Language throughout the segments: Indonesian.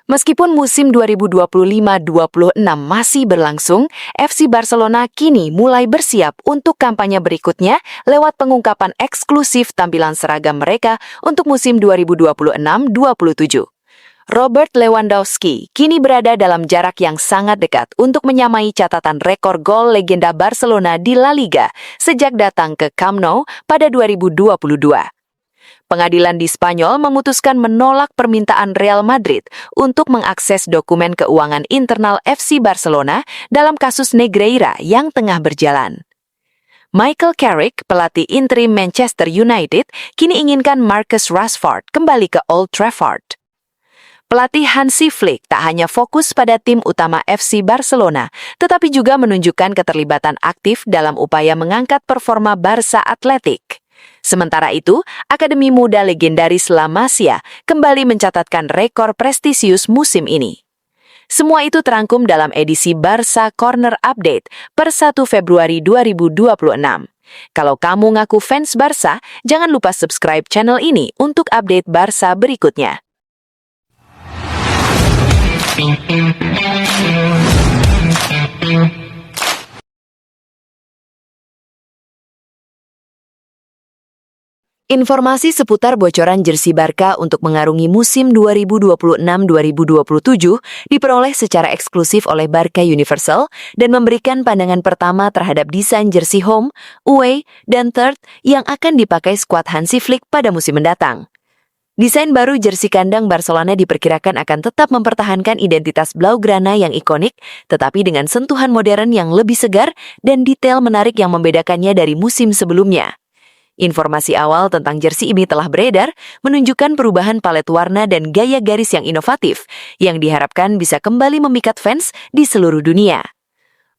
Meskipun musim 2025-26 masih berlangsung, FC Barcelona kini mulai bersiap untuk kampanye berikutnya lewat pengungkapan eksklusif tampilan seragam mereka untuk musim 2026-27. Robert Lewandowski kini berada dalam jarak yang sangat dekat untuk menyamai catatan rekor gol legenda Barcelona di La Liga sejak datang ke Camp Nou pada 2022. Pengadilan di Spanyol memutuskan menolak permintaan Real Madrid untuk mengakses dokumen keuangan internal FC Barcelona dalam kasus Negreira yang tengah berjalan. Michael Carrick, pelatih interim Manchester United, kini inginkan Marcus Rashford kembali ke Old Trafford. Pelatih Hansi Flick tak hanya fokus pada tim utama FC Barcelona, tetapi juga menunjukkan keterlibatan aktif dalam upaya mengangkat performa Barca Athletic. Sementara itu, Akademi Muda legendaris La Masia kembali mencatatkan rekor prestisius musim ini. Semua itu terangkum dalam edisi Barca Corner Update per 1 Februari 2026. Kalau kamu ngaku fans Barca, jangan lupa subscribe channel ini untuk update Barca berikutnya. Informasi seputar bocoran jersey Barca untuk mengarungi musim 2026-2027 diperoleh secara eksklusif oleh Barca Universal dan memberikan pandangan pertama terhadap desain jersey home, away, dan third yang akan dipakai skuad Hansi Flick pada musim mendatang. Desain baru jersey kandang Barcelona diperkirakan akan tetap mempertahankan identitas Blaugrana yang ikonik, tetapi dengan sentuhan modern yang lebih segar dan detail menarik yang membedakannya dari musim sebelumnya. Informasi awal tentang jersey ini telah beredar, menunjukkan perubahan palet warna dan gaya garis yang inovatif, yang diharapkan bisa kembali memikat fans di seluruh dunia.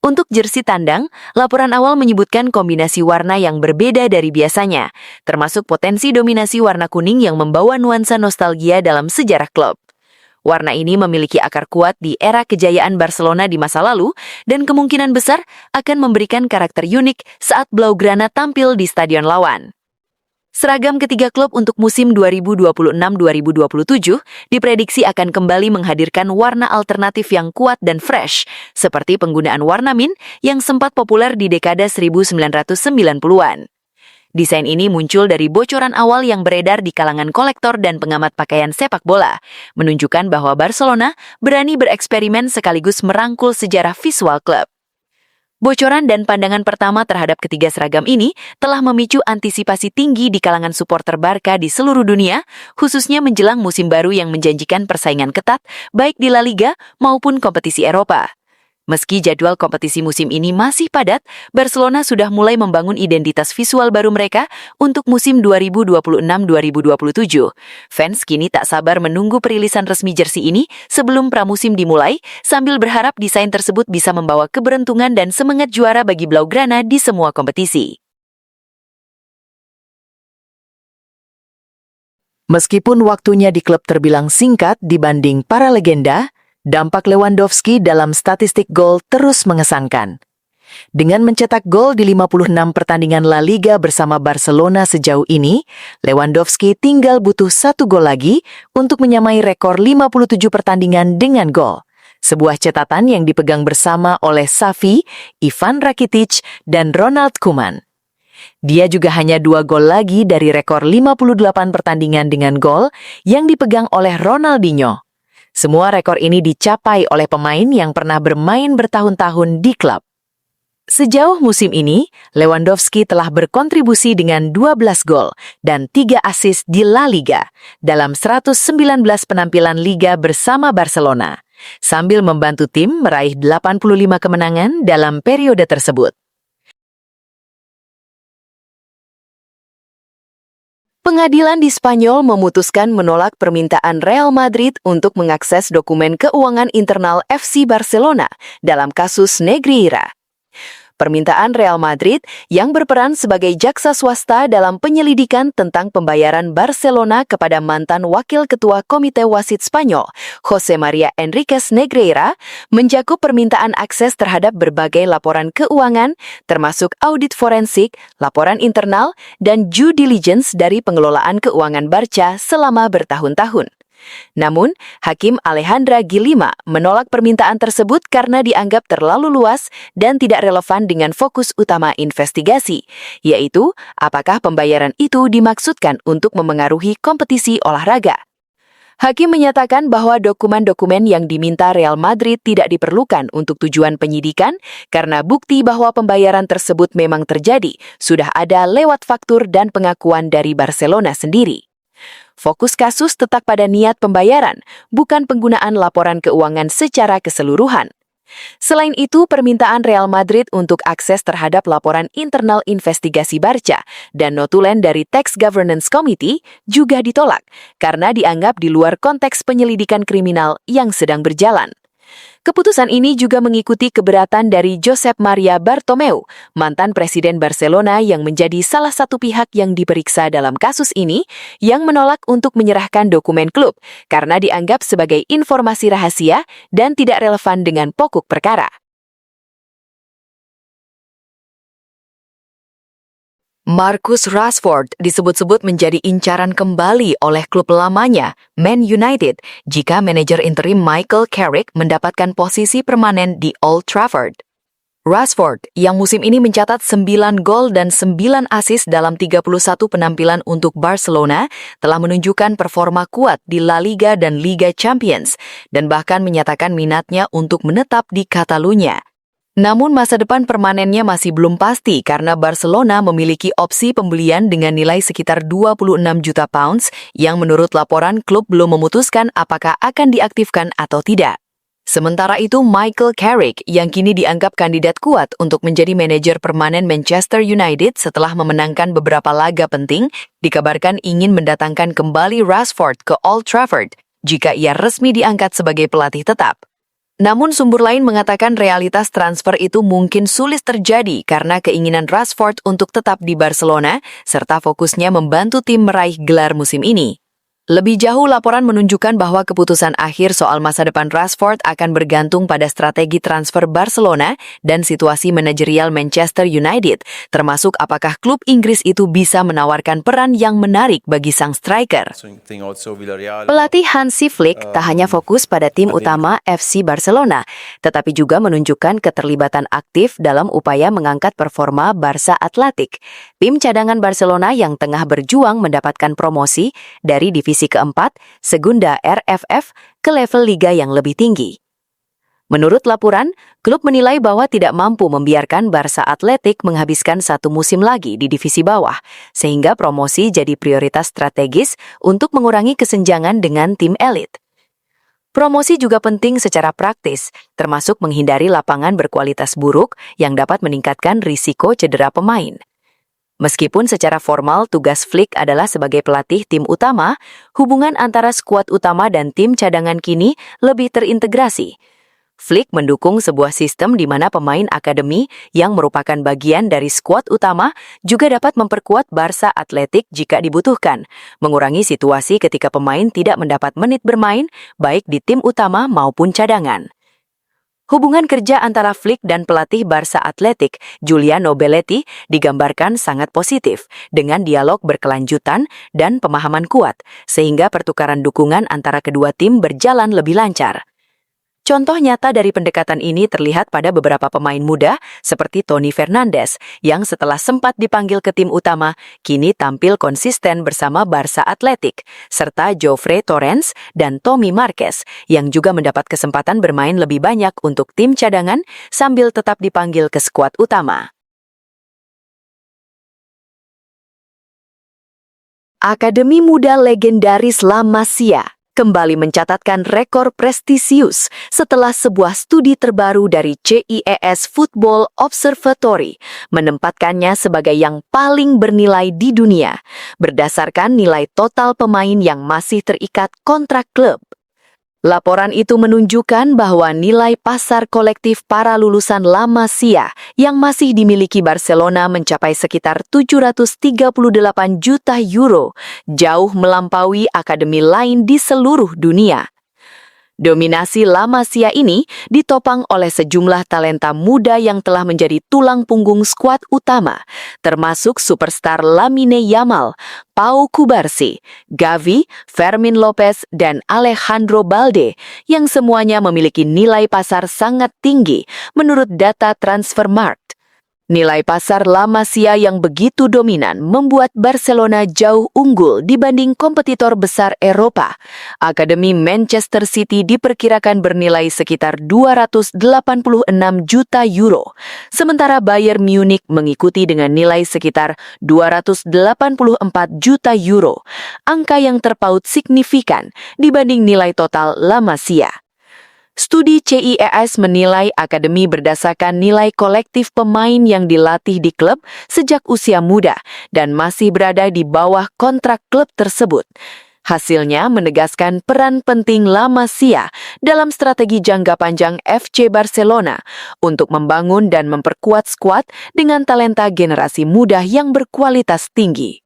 Untuk jersey tandang, laporan awal menyebutkan kombinasi warna yang berbeda dari biasanya, termasuk potensi dominasi warna kuning yang membawa nuansa nostalgia dalam sejarah klub. Warna ini memiliki akar kuat di era kejayaan Barcelona di masa lalu dan kemungkinan besar akan memberikan karakter unik saat Blaugrana tampil di stadion lawan. Seragam ketiga klub untuk musim 2026-2027 diprediksi akan kembali menghadirkan warna alternatif yang kuat dan fresh, seperti penggunaan warna mint yang sempat populer di dekade 1990-an. Desain ini muncul dari bocoran awal yang beredar di kalangan kolektor dan pengamat pakaian sepak bola, menunjukkan bahwa Barcelona berani bereksperimen sekaligus merangkul sejarah visual klub. Bocoran dan pandangan pertama terhadap ketiga seragam ini telah memicu antisipasi tinggi di kalangan supporter Barca di seluruh dunia, khususnya menjelang musim baru yang menjanjikan persaingan ketat baik di La Liga maupun kompetisi Eropa. Meski jadwal kompetisi musim ini masih padat, Barcelona sudah mulai membangun identitas visual baru mereka untuk musim 2026-2027. Fans kini tak sabar menunggu perilisan resmi jersey ini sebelum pramusim dimulai, sambil berharap desain tersebut bisa membawa keberuntungan dan semangat juara bagi Blaugrana di semua kompetisi. Meskipun waktunya di klub terbilang singkat dibanding para legenda, dampak Lewandowski dalam statistik gol terus mengesankan. Dengan mencetak gol di 56 pertandingan La Liga bersama Barcelona sejauh ini, Lewandowski tinggal butuh 1 gol lagi untuk menyamai rekor 57 pertandingan dengan gol. Sebuah catatan yang dipegang bersama oleh Xavi, Ivan Rakitic, dan Ronald Koeman. Dia juga hanya 2 gol lagi dari rekor 58 pertandingan dengan gol yang dipegang oleh Ronaldinho. Semua rekor ini dicapai oleh pemain yang pernah bermain bertahun-tahun di klub. Sejauh musim ini, Lewandowski telah berkontribusi dengan 12 gol dan 3 assist di La Liga dalam 119 penampilan Liga bersama Barcelona, sambil membantu tim meraih 85 kemenangan dalam periode tersebut. Pengadilan di Spanyol memutuskan menolak permintaan Real Madrid untuk mengakses dokumen keuangan internal FC Barcelona dalam kasus Negreira. Permintaan Real Madrid yang berperan sebagai jaksa swasta dalam penyelidikan tentang pembayaran Barcelona kepada mantan Wakil Ketua Komite Wasit Spanyol, José María Enríquez Negreira, mencakup permintaan akses terhadap berbagai laporan keuangan, termasuk audit forensik, laporan internal, dan due diligence dari pengelolaan keuangan Barca selama bertahun-tahun. Namun, Hakim Alejandra Gilima menolak permintaan tersebut karena dianggap terlalu luas dan tidak relevan dengan fokus utama investigasi, yaitu apakah pembayaran itu dimaksudkan untuk memengaruhi kompetisi olahraga. Hakim menyatakan bahwa dokumen-dokumen yang diminta Real Madrid tidak diperlukan untuk tujuan penyidikan karena bukti bahwa pembayaran tersebut memang terjadi sudah ada lewat faktur dan pengakuan dari Barcelona sendiri. Fokus kasus tetap pada niat pembayaran, bukan penggunaan laporan keuangan secara keseluruhan. Selain itu, permintaan Real Madrid untuk akses terhadap laporan internal investigasi Barca dan notulen dari Tax Governance Committee juga ditolak karena dianggap di luar konteks penyelidikan kriminal yang sedang berjalan. Keputusan ini juga mengikuti keberatan dari Josep Maria Bartomeu, mantan Presiden Barcelona yang menjadi salah satu pihak yang diperiksa dalam kasus ini, yang menolak untuk menyerahkan dokumen klub karena dianggap sebagai informasi rahasia dan tidak relevan dengan pokok perkara. Marcus Rashford disebut-sebut menjadi incaran kembali oleh klub lamanya, Man United, jika manajer interim Michael Carrick mendapatkan posisi permanen di Old Trafford. Rashford, yang musim ini mencatat 9 gol dan 9 assist dalam 31 penampilan untuk Barcelona, telah menunjukkan performa kuat di La Liga dan Liga Champions, dan bahkan menyatakan minatnya untuk menetap di Catalunya. Namun masa depan permanennya masih belum pasti karena Barcelona memiliki opsi pembelian dengan nilai sekitar 26 juta pounds yang menurut laporan klub belum memutuskan apakah akan diaktifkan atau tidak. Sementara itu Michael Carrick yang kini dianggap kandidat kuat untuk menjadi manajer permanen Manchester United setelah memenangkan beberapa laga penting, dikabarkan ingin mendatangkan kembali Rashford ke Old Trafford jika ia resmi diangkat sebagai pelatih tetap. Namun sumber lain mengatakan realitas transfer itu mungkin sulit terjadi karena keinginan Rashford untuk tetap di Barcelona serta fokusnya membantu tim meraih gelar musim ini. Lebih jauh, laporan menunjukkan bahwa keputusan akhir soal masa depan Rashford akan bergantung pada strategi transfer Barcelona dan situasi manajerial Manchester United, termasuk apakah klub Inggris itu bisa menawarkan peran yang menarik bagi sang striker. Pelatih Hansi Flick tak hanya fokus pada tim utama FC Barcelona, tetapi juga menunjukkan keterlibatan aktif dalam upaya mengangkat performa Barça Athletic, tim cadangan Barcelona yang tengah berjuang mendapatkan promosi dari divisi keempat, Segunda RFF, ke level liga yang lebih tinggi. Menurut laporan, klub menilai bahwa tidak mampu membiarkan Barça Athletic menghabiskan satu musim lagi di divisi bawah, sehingga promosi jadi prioritas strategis untuk mengurangi kesenjangan dengan tim elit. Promosi juga penting secara praktis, termasuk menghindari lapangan berkualitas buruk yang dapat meningkatkan risiko cedera pemain. Meskipun secara formal tugas Flick adalah sebagai pelatih tim utama, hubungan antara skuad utama dan tim cadangan kini lebih terintegrasi. Flick mendukung sebuah sistem di mana pemain akademi yang merupakan bagian dari skuad utama juga dapat memperkuat Barça Athletic jika dibutuhkan, mengurangi situasi ketika pemain tidak mendapat menit bermain baik di tim utama maupun cadangan. Hubungan kerja antara Flick dan pelatih Barça Athletic, Giuliano Belletti, digambarkan sangat positif, dengan dialog berkelanjutan dan pemahaman kuat, sehingga pertukaran dukungan antara kedua tim berjalan lebih lancar. Contoh nyata dari pendekatan ini terlihat pada beberapa pemain muda seperti Toni Fernandes yang setelah sempat dipanggil ke tim utama, kini tampil konsisten bersama Barça Athletic, serta Jofre Torrens dan Tommy Marquez yang juga mendapat kesempatan bermain lebih banyak untuk tim cadangan sambil tetap dipanggil ke skuad utama. Akademi Muda legendaris La Masia kembali mencatatkan rekor prestisius setelah sebuah studi terbaru dari CIES Football Observatory menempatkannya sebagai yang paling bernilai di dunia, berdasarkan nilai total pemain yang masih terikat kontrak klub. Laporan itu menunjukkan bahwa nilai pasar kolektif para lulusan La Masia yang masih dimiliki Barcelona mencapai sekitar 738 juta euro, jauh melampaui akademi lain di seluruh dunia. Dominasi La Masia ini ditopang oleh sejumlah talenta muda yang telah menjadi tulang punggung skuad utama, termasuk superstar Lamine Yamal, Pau Cubarsí, Gavi, Fermin Lopez, dan Alejandro Balde, yang semuanya memiliki nilai pasar sangat tinggi menurut data Transfermarkt. Nilai pasar La Masia yang begitu dominan membuat Barcelona jauh unggul dibanding kompetitor besar Eropa. Akademi Manchester City diperkirakan bernilai sekitar 286 juta euro, sementara Bayern Munich mengikuti dengan nilai sekitar 284 juta euro, angka yang terpaut signifikan dibanding nilai total La Masia. Studi CIES menilai akademi berdasarkan nilai kolektif pemain yang dilatih di klub sejak usia muda dan masih berada di bawah kontrak klub tersebut. Hasilnya menegaskan peran penting La Masia dalam strategi jangka panjang FC Barcelona untuk membangun dan memperkuat skuad dengan talenta generasi muda yang berkualitas tinggi.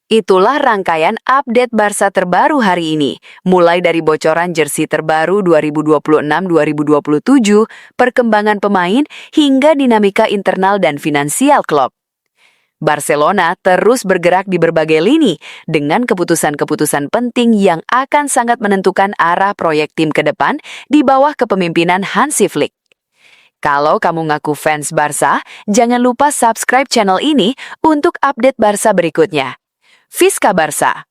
Itulah rangkaian update Barca terbaru hari ini, mulai dari bocoran jersey terbaru 2026-2027, perkembangan pemain, hingga dinamika internal dan finansial klub. Barcelona terus bergerak di berbagai lini dengan keputusan-keputusan penting yang akan sangat menentukan arah proyek tim ke depan di bawah kepemimpinan Hansi Flick. Kalau kamu ngaku fans Barca, jangan lupa subscribe channel ini untuk update Barca berikutnya. Visca Barca.